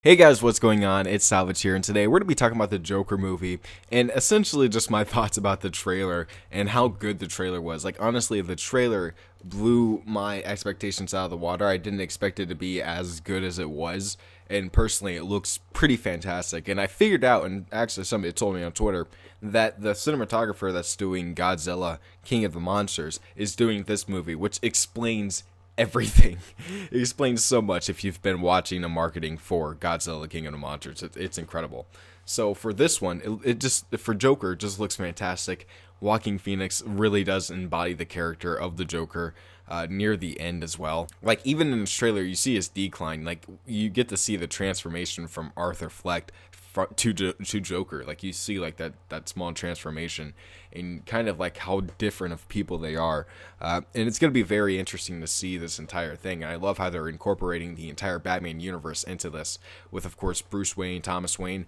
Hey guys, what's going on? It's Salvage here, and today we're going to be talking about the Joker movie, and essentially just my thoughts about the trailer and how good the trailer was. Like, honestly, the trailer blew my expectations out of the water. I didn't expect it to be as good as it was, and personally, it looks pretty fantastic. And I figured out, and actually somebody told me on Twitter, that the cinematographer that's doing Godzilla, King of the Monsters, is doing this movie, which explains everything. It explains so much if you've been watching the marketing for Godzilla King of the Monsters. It's incredible. So for this one, it just, for Joker, it just looks fantastic. Joaquin Phoenix really does embody the character of the Joker near the end as well. Like, even in this trailer, you see his decline. Like, you get to see the transformation from Arthur Fleck to Joker. Like, you see like that small transformation and kind of like how different of people they are, and it's going to be very interesting to see this entire thing. And I love how they're incorporating the entire Batman universe into this, with of course Bruce Wayne, Thomas Wayne.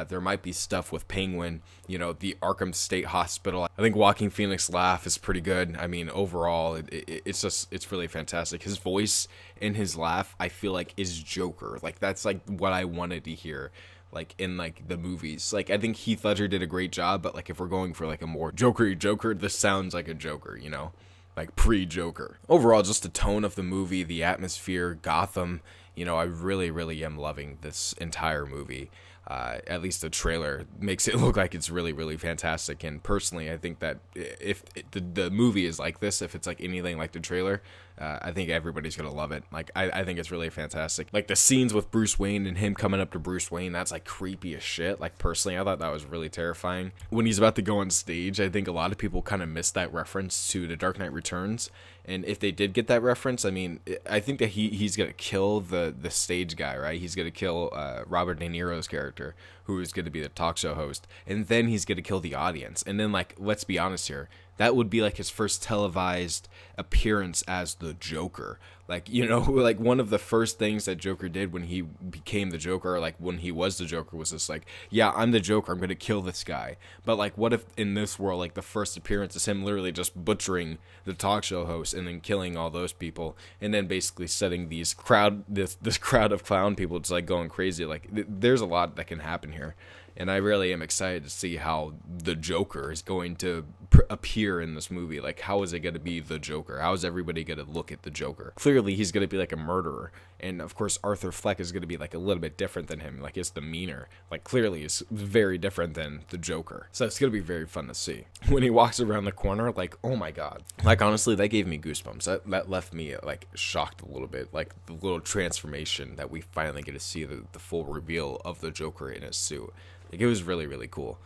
There might be stuff with Penguin, you know, the Arkham State Hospital. I think Joaquin Phoenix laugh is pretty good. I mean, overall it's really fantastic. His voice and his laugh, I feel like, is Joker. Like, that's like what I wanted to hear, like, in like the movies. Like, I think Heath Ledger did a great job, but like, if we're going for like a more Joker-y Joker, this sounds like a Joker, you know, like pre-Joker. Overall, just the tone of the movie, the atmosphere, Gotham, you know, I really am loving this entire movie. At least the trailer makes it look like it's really fantastic. And personally, I think that if the movie is like this, if it's like anything like the trailer, I think everybody's gonna love it. Like, I think it's really fantastic. Like, the scenes with Bruce Wayne and him coming up to Bruce Wayne, that's like creepy as shit. Like, personally, I thought that was really terrifying. When he's about to go on stage, I think a lot of people kind of missed that reference to The Dark Knight Returns. And if they did get that reference, I mean, I think that he's gonna kill the stage guy, right? He's gonna kill Robert De Niro's character, who is gonna be the talk show host, and then he's gonna kill the audience. And then, like, let's be honest here, that would be like his first televised appearance as the Joker. Like, you know, like, one of the first things that Joker did when he became the Joker, or like when he was the Joker, was just like, yeah, I'm the Joker, I'm gonna kill this guy. But like, what if in this world, like, the first appearance is him literally just butchering the talk show host and then killing all those people, and then basically setting this crowd of clown people just like going crazy. Like, there's a lot that can happen here. And I really am excited to see how the Joker is going to appear in this movie. Like, how is it going to be the Joker? How is everybody going to look at the Joker? Clearly, he's going to be like a murderer. And, of course, Arthur Fleck is going to be like a little bit different than him. Like, his demeanor, like, clearly is very different than the Joker. So it's going to be very fun to see. When he walks around the corner, like, oh my god. Like, honestly, that gave me goosebumps. That left me, like, shocked a little bit. Like, the little transformation that we finally get to see, the full reveal of the Joker in his suit. Like, it was really cool.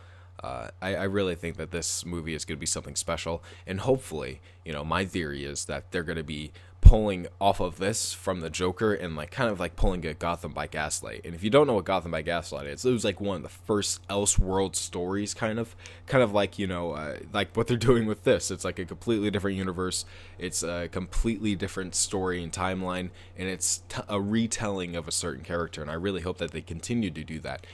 I really think that this movie is going to be something special, and hopefully, you know, my theory is that they're going to be pulling off of this from the Joker and like kind of like pulling a Gotham by Gaslight. And if you don't know what Gotham by Gaslight is, it was like one of the first Elseworld stories, kind of like, you know, like what they're doing with this. It's like a completely different universe. It's a completely different story and timeline, and it's a retelling of a certain character. And I really hope that they continue to do that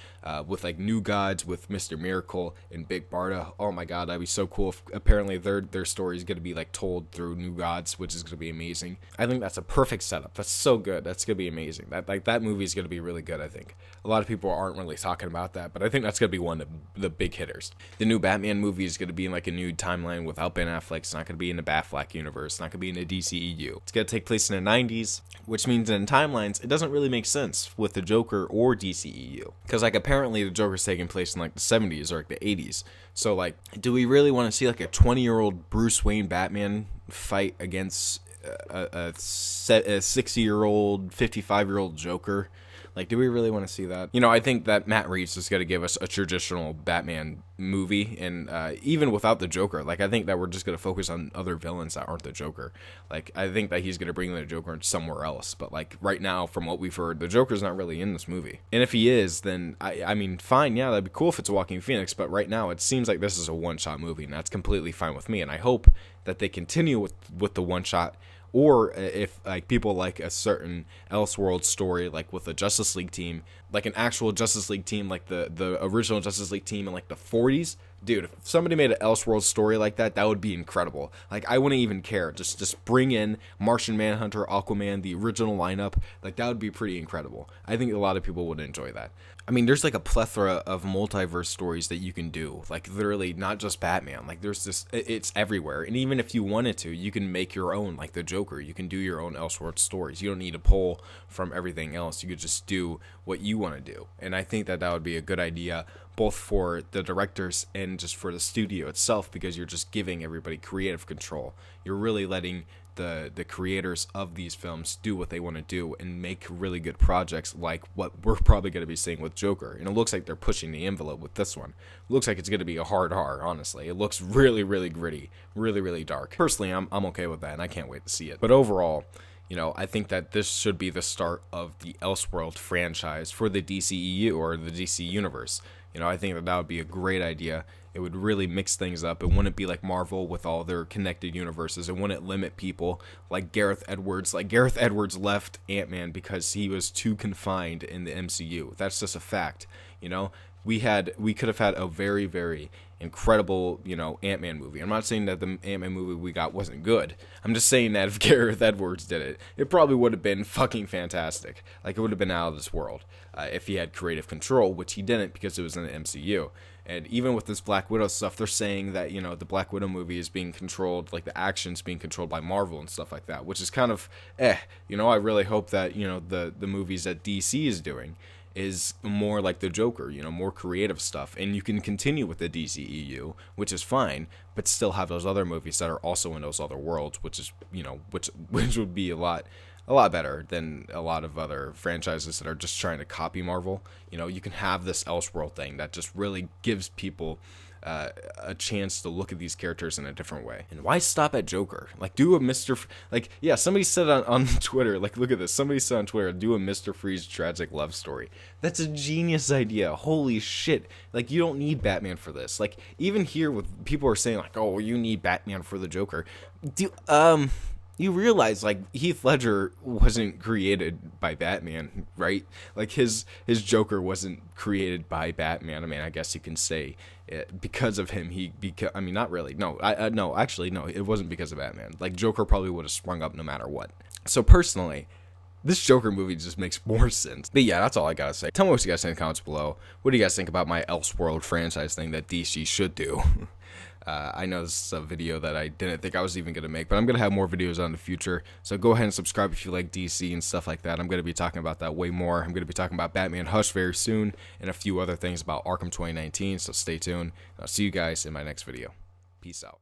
with like New Gods, with Mr. Miracle and Big Barda. Oh my god, that'd be so cool. Apparently their story is going to be like told through New Gods, which is going to be amazing. I think that's a perfect setup. That's so good. That's going to be amazing. That movie is going to be really good, I think. A lot of people aren't really talking about that, but I think that's going to be one of the big hitters. The new Batman movie is going to be in like a new timeline without Ben Affleck. It's not going to be in the Batfleck universe. It's not going to be in the DCEU. It's going to take place in the 90s, which means in timelines, it doesn't really make sense with the Joker or DCEU. Because like, apparently the Joker's taking place in like the 70s or like the 80s. So like, do we really want to see like a 20-year-old Bruce Wayne Batman fight against a 60-year-old, 55-year-old Joker? Like, do we really want to see that? You know, I think that Matt Reeves is going to give us a traditional Batman movie, and even without the Joker, like, I think that we're just going to focus on other villains that aren't the Joker. Like, I think that he's going to bring the Joker somewhere else, but like, right now, from what we've heard, the Joker's not really in this movie. And if he is, then I mean, fine, yeah, that'd be cool if it's Joaquin Phoenix, but right now it seems like this is a one-shot movie, and that's completely fine with me. And I hope that they continue with the one-shot. Or if like people like a certain Elseworld story, like with a Justice League team, like an actual Justice League team, like the original Justice League team in like the 40s, dude, if somebody made an Elseworld story like that, that would be incredible. Like, I wouldn't even care. Just bring in Martian Manhunter, Aquaman, the original lineup. Like, that would be pretty incredible. I think a lot of people would enjoy that. I mean, there's like a plethora of multiverse stories that you can do. Like, literally, not just Batman. Like, there's this, it's everywhere. And even if you wanted to, you can make your own, like the Joker. You can do your own Elseworld stories. You don't need to pull from everything else. You could just do what you want to do. And I think that would be a good idea, both for the directors and just for the studio itself, because you're just giving everybody creative control. You're really letting the creators of these films do what they want to do and make really good projects, like what we're probably going to be seeing with Joker. And it looks like they're pushing the envelope with this one. It looks like it's going to be a hard R, honestly. It looks really, really gritty, really, really dark. Personally, I'm okay with that, and I can't wait to see it. But overall, you know, I think that this should be the start of the Elseworld franchise for the DCEU, or the DC Universe. You know, I think that would be a great idea. It would really mix things up. It wouldn't be like Marvel with all their connected universes. It wouldn't limit people like Gareth Edwards. Like, Gareth Edwards left Ant-Man because he was too confined in the MCU. That's just a fact. You know, we could have had a very, very incredible, you know, Ant-Man movie. I'm not saying that the Ant-Man movie we got wasn't good. I'm just saying that if Gareth Edwards did it, it probably would have been fucking fantastic. Like, it would have been out of this world if he had creative control, which he didn't because it was in the MCU. And even with this Black Widow stuff, they're saying that, you know, the Black Widow movie is being controlled, like the action's being controlled by Marvel and stuff like that, which is kind of, you know, I really hope that, you know, the movies that DC is doing is more like the Joker, you know, more creative stuff. And you can continue with the DCEU, which is fine, but still have those other movies that are also in those other worlds, which is, you know, which would be a lot better than a lot of other franchises that are just trying to copy Marvel. You know, you can have this Elseworld thing that just really gives people a chance to look at these characters in a different way. And why stop at Joker? Like, do a like, yeah, somebody said on Twitter, like, look at this. Somebody said on Twitter, do a Mr. Freeze tragic love story. That's a genius idea. Holy shit. Like, you don't need Batman for this. Like, even here with people are saying, like, oh, you need Batman for the Joker. You realize, like, Heath Ledger wasn't created by Batman, right? Like, his Joker wasn't created by Batman. I mean, I guess you can say it, because of him, I mean, not really. No, no, actually, no, it wasn't because of Batman. Like, Joker probably would have sprung up no matter what. So, personally, this Joker movie just makes more sense. But yeah, that's all I gotta say. Tell me what you guys think in the comments below. What do you guys think about my Elseworld franchise thing that DC should do? I know this is a video that I didn't think I was even going to make, but I'm going to have more videos on in the future. So go ahead and subscribe if you like DC and stuff like that. I'm going to be talking about that way more. I'm going to be talking about Batman Hush very soon and a few other things about Arkham 2019. So stay tuned. I'll see you guys in my next video. Peace out.